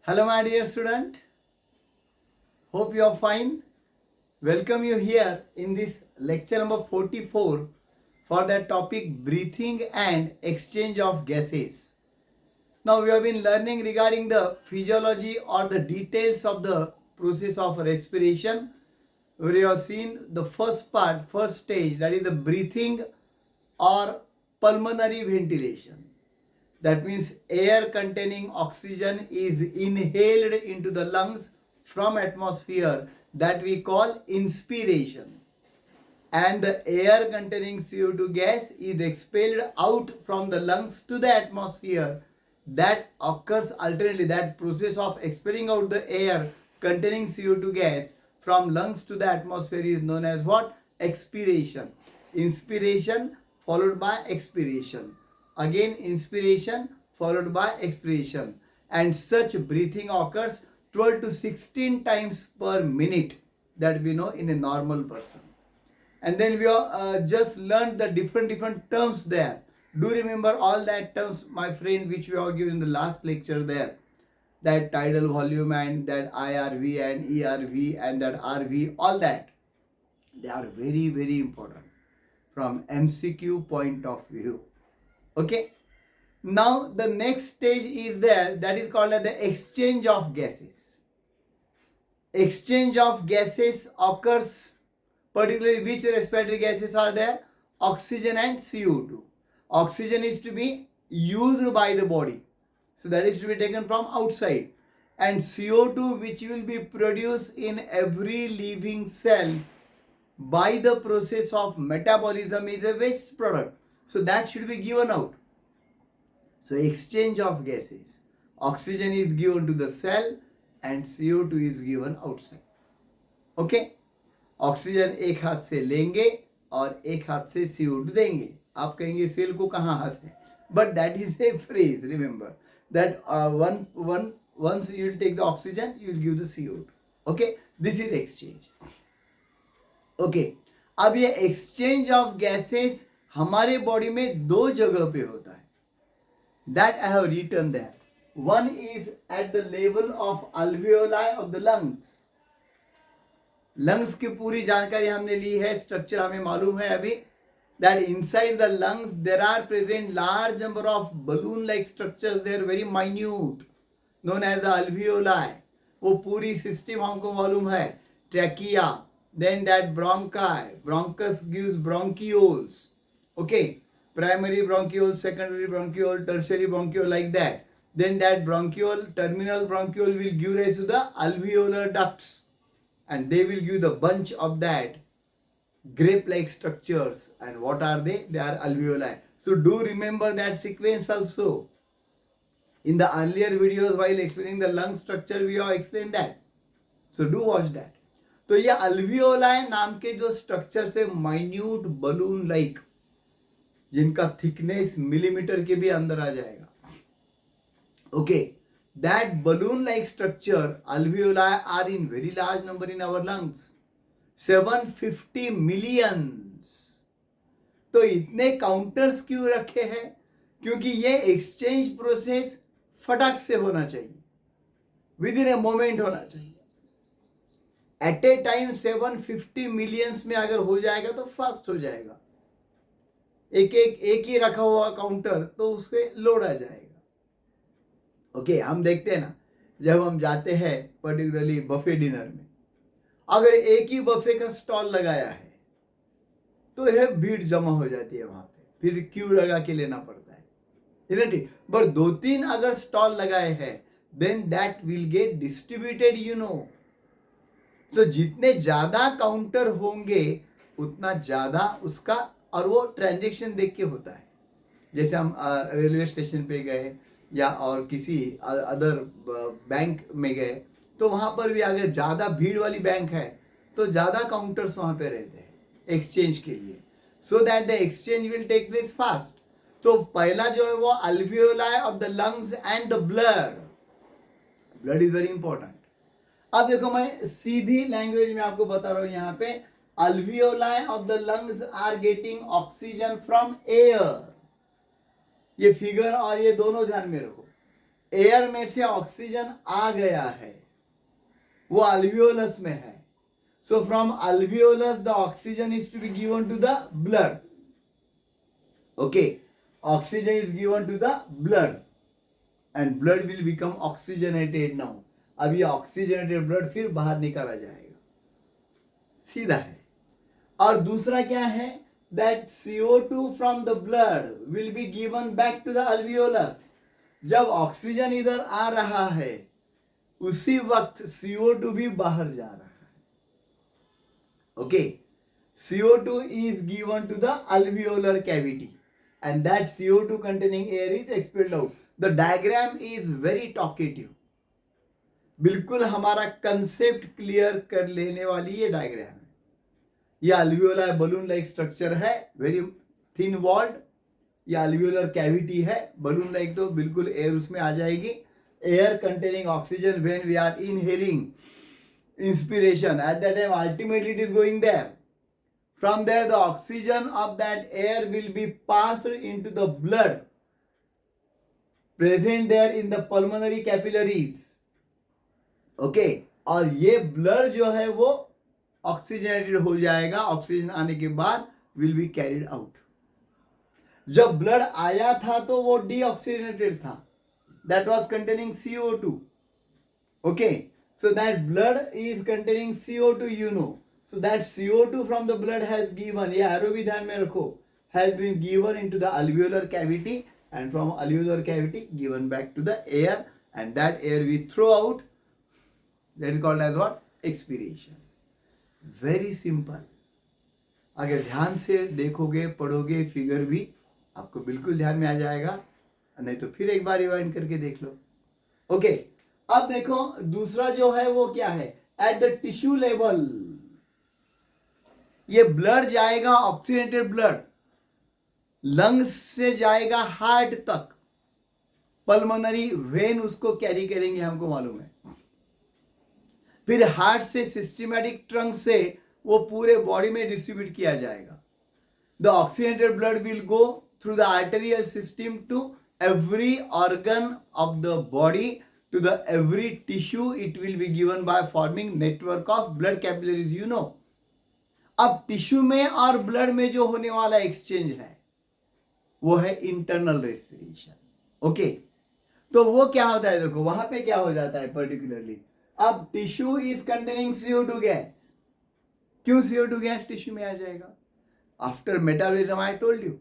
Hello, my dear student. Hope you are fine. Welcome you here in this lecture number 44 for the topic breathing and exchange of gases. Now, we have been learning regarding the physiology or the details of the process of respiration. We have seen the first part, first stage, that is the breathing or pulmonary ventilation. That means air containing oxygen is inhaled into the lungs from atmosphere, that we call inspiration. And the air containing CO2 gas is expelled out from the lungs to the atmosphere. That occurs alternately. That process of expelling out the air containing CO2 gas from lungs to the atmosphere is known as what? Expiration. Inspiration followed by expiration. Again inspiration followed by expiration. And such breathing occurs 12 to 16 times per minute, that we know in a normal person. And then we have just learned the different terms there. Do remember all that terms, my friend, which we have given in the last lecture there. That tidal volume and that IRV and ERV and that RV, all that. They are very important from MCQ point of view. Okay. Now the next stage is there, that is called as the exchange of gases. Exchange of gases occurs, particularly which respiratory gases are there? Oxygen and CO2. Oxygen is to be used by the body, so that is to be taken from outside, and CO2, which will be produced in every living cell by the process of metabolism, is a waste product, so that should be given out. So exchange of gases, oxygen is given to the cell and CO2 is given outside. Okay. Oxygen एक हाथ से लेंगे और एक हाथ से CO2 देंगे. आप कहेंगे सेल को कहाँ हाथ है, but that is a phrase. Remember that once you will take the oxygen, you will give the CO2. Okay, this is exchange. Okay, अब ये exchange of gases हमारे बॉडी में दो जगह पे होता है. That I have written there. One is at the level of alveoli of the lungs. Lungs की पूरी जानकारी हमने ली है, स्ट्रक्चर हमें मालूम है अभी. That inside the lungs there are present large number of balloon like structures, they are very minute, known as the alveoli. वो पूरी सिस्टम हमको मालूम है. Trachea, then that bronchi, bronchus gives bronchioles. Okay, primary bronchiole, secondary bronchiole, tertiary bronchiole, like that. Then that bronchiole, terminal bronchiole will give rise to the alveolar ducts, and they will give the bunch of that grape-like structures. And what are they? They are alveoli. So do remember that sequence also. In the earlier videos while explaining the lung structure, we have explained that. So do watch that. तो ये alveoli नाम के जो structure से minute balloon like, जिनका thickness millimetre के भी अंदर आ जाएगा. Okay, that balloon-like structure, alveoli, are in very large number in our lungs. 750 millions. तो इतने काउंटर्स क्यों रखे हैं? क्योंकि ये एक्सचेंज प्रोसेस फटाक से होना चाहिए, विद इन ए मोमेंट होना चाहिए. एट ए टाइम 750 मिलियंस में अगर हो जाएगा तो फास्ट हो जाएगा. एक ही रखा हुआ काउंटर तो उसके लोड आ जाएगा. ओके, हम देखते हैं ना, जब हम जाते हैं पर्टिकुलरली बफे डिनर में, अगर एक ही बफे का स्टॉल लगाया है तो यह भीड़ जमा हो जाती है वहां पे, फिर क्यू लगा के लेना पड़ता है, isn't it? बट 2-3 अगर स्टॉल लगाए हैं, then that will get distributed, you know. तो जितने ज्यादा काउंटर होंगे उतना ज्यादा उसका, और वो ट्रांजेक्शन देख के होता है. जैसे हम रेलवे स्टेशन पे गए या और किसी अदर बैंक में गए, तो वहाँ पर भी अगर ज़्यादा भीड़ वाली बैंक है तो ज़्यादा काउंटर्स वहाँ पे रहते हैं एक्सचेंज के लिए, so that the exchange will take place fast. तो पहला जो है वो alveoli of the lungs and the blood. Blood is very important. अब देखो, मैं सीधी लैंग्वेज में आपको बता रहा हूँ यहाँ पे. Alveoli of the lungs are getting oxygen from air. ये फिगर और ये दोनों ध्यान में रखो. एयर में से ऑक्सीजन आ गया है, वो अल्वियोलस में है. So from alveolus the oxygen is to be given to the blood. Okay, oxygen is given to the blood and blood will become oxygenated now. अब ये oxygenated blood फिर बाहर निकाला जाएगा, सीधा है. और दूसरा क्या है, that CO2 from the blood will be given back to the alveolus. जब ऑक्सीजन इधर आ रहा है उसी वक्त CO2 भी बाहर जा रहा है. Okay, CO2 is given to the alveolar cavity and that CO2 containing air is expelled out. The diagram is very talkative. बिल्कुल हमारा कंसेप्ट क्लियर कर लेने वाली ये डायग्राम है. ये अल्वियोलर बलून लाइक स्ट्रक्चर है, वेरी थिन वॉल्ड. ये अल्वियोलर कैविटी है, बलून लाइक, तो बिल्कुल एयर उसमें आ जाएगी. Air containing oxygen when we are inhaling, inspiration, at that time ultimately it is going there. From there the oxygen of that air will be passed into the blood present there in the pulmonary capillaries. Okay, और ये blood जो है वो oxygenated हो जाएगा. Oxygen आने के बाद विल बी कैरिड आउट. जब ब्लड आया था तो वो डीऑक्सीजनेटेड था, that was containing CO2. Okay, so that blood is containing CO2, you know. So that CO2 from the blood has given, ये arrow भी ध्यान में रखो, has been given into the alveolar cavity and from alveolar cavity given back to the air and that air we throw out. That is called as what? Expiration. Very simple. अगर ध्यान से देखोगे पढ़ोगे figure भी आपको बिल्कुल ध्यान में आ जाएगा, नहीं तो फिर एक बार रिवाइंड करके देख लो. ओके, अब देखो दूसरा जो है वो क्या है, एट द टिश्यू लेवल ये ब्लड जाएगा, ऑक्सीजनेटेड ब्लड लंग्स से जाएगा हार्ट तक. पल्मोनरी वेन उसको कैरी करेंगे, हमको मालूम है. फिर हार्ट से सिस्टमैटिक ट्रंक से वो पूरे बॉडी में डिस्ट्रीब्यूट किया जाएगा. The oxygenated blood will go through the arterial system to every organ of the body, to the every tissue. It will be given by forming network of blood capillaries, you know. अब tissue में और blood में जो होने वाला exchange है वो है इंटरनल रेस्पिरेशन. ओके, तो वो क्या होता है, देखो वहां पे क्या हो जाता है पर्टिकुलरली. अब tissue is containing CO2 gas. क्यों CO2 गैस टिश्यू में आ जाएगा? After metabolism I told you,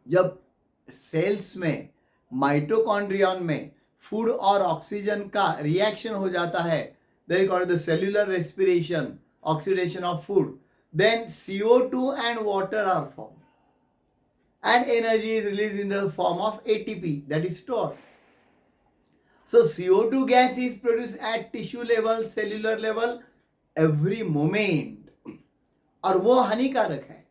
जब सेल्स में माइटोकॉन्ड्रियन में फूड और ऑक्सीजन का रिएक्शन हो जाता है, that is called the cellular respiration, oxidation of food. Then CO2 and water are form and energy is release in the form of ATP that is stored. So CO2 gas is produced at tissue level, cellular level every moment. और वो हानिकारक है,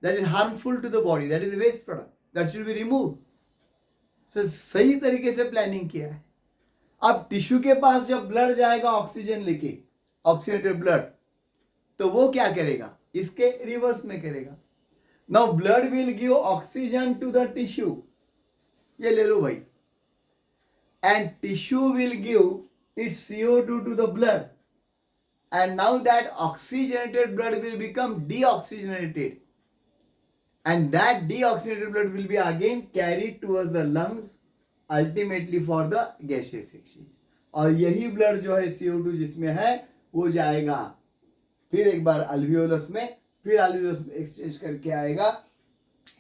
that is harmful to the body, that is waste product, that should be removed. So, सही तरीके से planning किया है. अब टिश्यू के पास जब ब्लड जाएगा ऑक्सीजन लेके, ऑक्सीजनेटेड ब्लड, तो वो क्या करेगा, इसके रिवर्स में करेगा. Now blood will give oxygen to the tissue, ये ले लो भाई, and tissue will give its CO2 to the blood, and now that oxygenated blood will become deoxygenated. And that deoxygenated blood will be again carried towards the lungs, ultimately for the gaseous exchange. और यही blood जो है CO2 जिसमें है वो जाएगा फिर एक बार अल्वियोलस में, फिर अल्वियोलस में एक्सचेंज करके आएगा.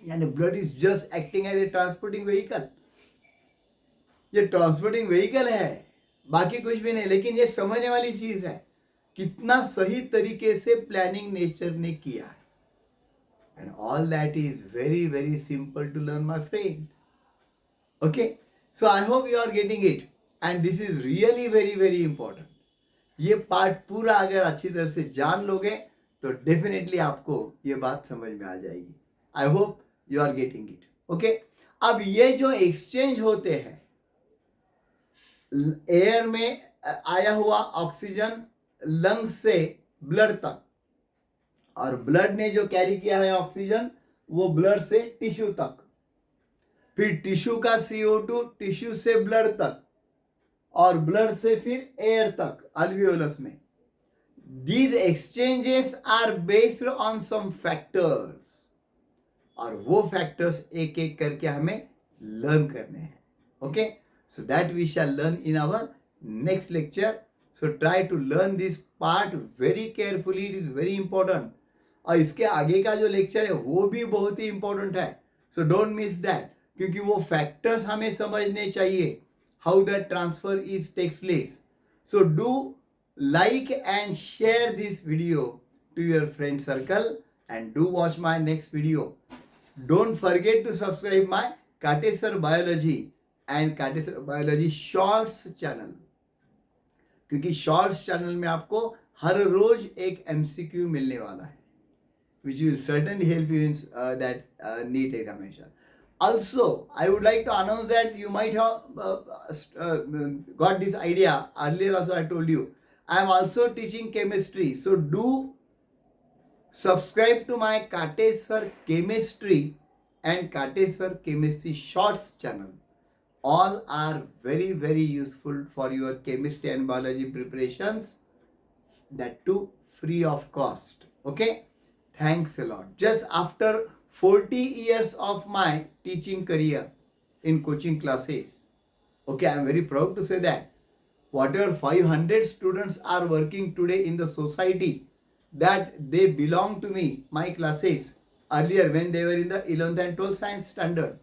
यानी blood is just acting as a transporting vehicle. ये ट्रांसपोर्टिंग व्हीकल है, बाकी कुछ भी नहीं. लेकिन ये समझने वाली चीज है कितना सही तरीके से प्लानिंग नेचर ने किया है. And all that is very, very simple to learn, my friend. Okay, so I hope you are getting it, and this is really very, very important. ये पार्ट पूरा अगर अच्छी तरह से जान लोगे तो डेफिनेटली आपको ये बात समझ में आ जाएगी. I hope you are getting it. Okay, अब ये जो एक्सचेंज होते हैं एयर में आया हुआ ऑक्सीजन लंग्स से ब्लड तक, और ब्लड ने जो कैरी किया है ऑक्सीजन वो ब्लड से टिश्यू तक, फिर टिश्यू का CO2 टिश्यू से ब्लड तक और ब्लड से फिर एयर तक अल्वियोलस में. These exchanges are based on some factors और वो फैक्टर्स एक एक करके हमें लर्न करने हैं. Okay, so that we shall learn in our next lecture. So try to learn this part very carefully, it is very important. और इसके आगे का जो लेक्चर है वो भी बहुत ही इंपॉर्टेंट है. सो डोंट मिस दैट, क्योंकि वो फैक्टर्स हमें समझने चाहिए, how that transfer is takes place. So do like and share this video to your friend circle and do watch my next video. Don't forget to subscribe my Katesar Biology and Katesar Biology Shorts channel, क्योंकि shorts channel में आपको हर रोज एक MCQ मिलने वाला है which will certainly help you in that NEET examination. Also, I would like to announce that you might have got this idea earlier. Also, I told you I am also teaching chemistry. So do subscribe to my Katesar Chemistry and Katesar Chemistry Shorts channel. All are very, very useful for your chemistry and biology preparations. That too free of cost. Okay? Thanks a lot. Just after 40 years of my teaching career in coaching classes. Okay, I am very proud to say that. Whatever 500 students are working today in the society, that they belong to me, my classes, earlier when they were in the 11th and 12th science standard.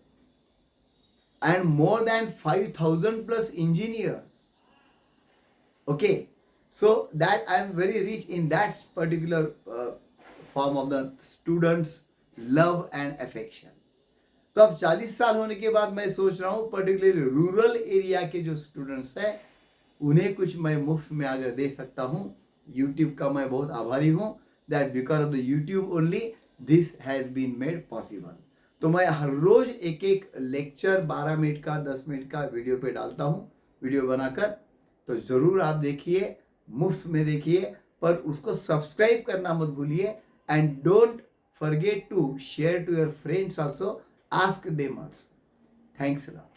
And more than 5,000 plus engineers. Okay, so that I am very rich in that particular form of the students' love and affection. तो अब 40 साल होने के बाद मैं सोच रहा हूँ पर्टिकुलरली रूरल एरिया के जो स्टूडेंट्स हैं उन्हें कुछ मैं मुफ्त में अगर दे सकता हूँ. यूट्यूब का मैं बहुत आभारी हूँ, that because of the YouTube only this has been made possible. तो मैं हर रोज एक एक लेक्चर 12 मिनट का 10 मिनट का वीडियो पे डालता हूँ, वीडियो बनाकर. तो ज़रूर आप देखिए, मुफ्त में देखिए, पर उसको सब्सक्राइब करना मत भूलिए. And don't forget to share to your friends also, ask them also. Thanks a lot.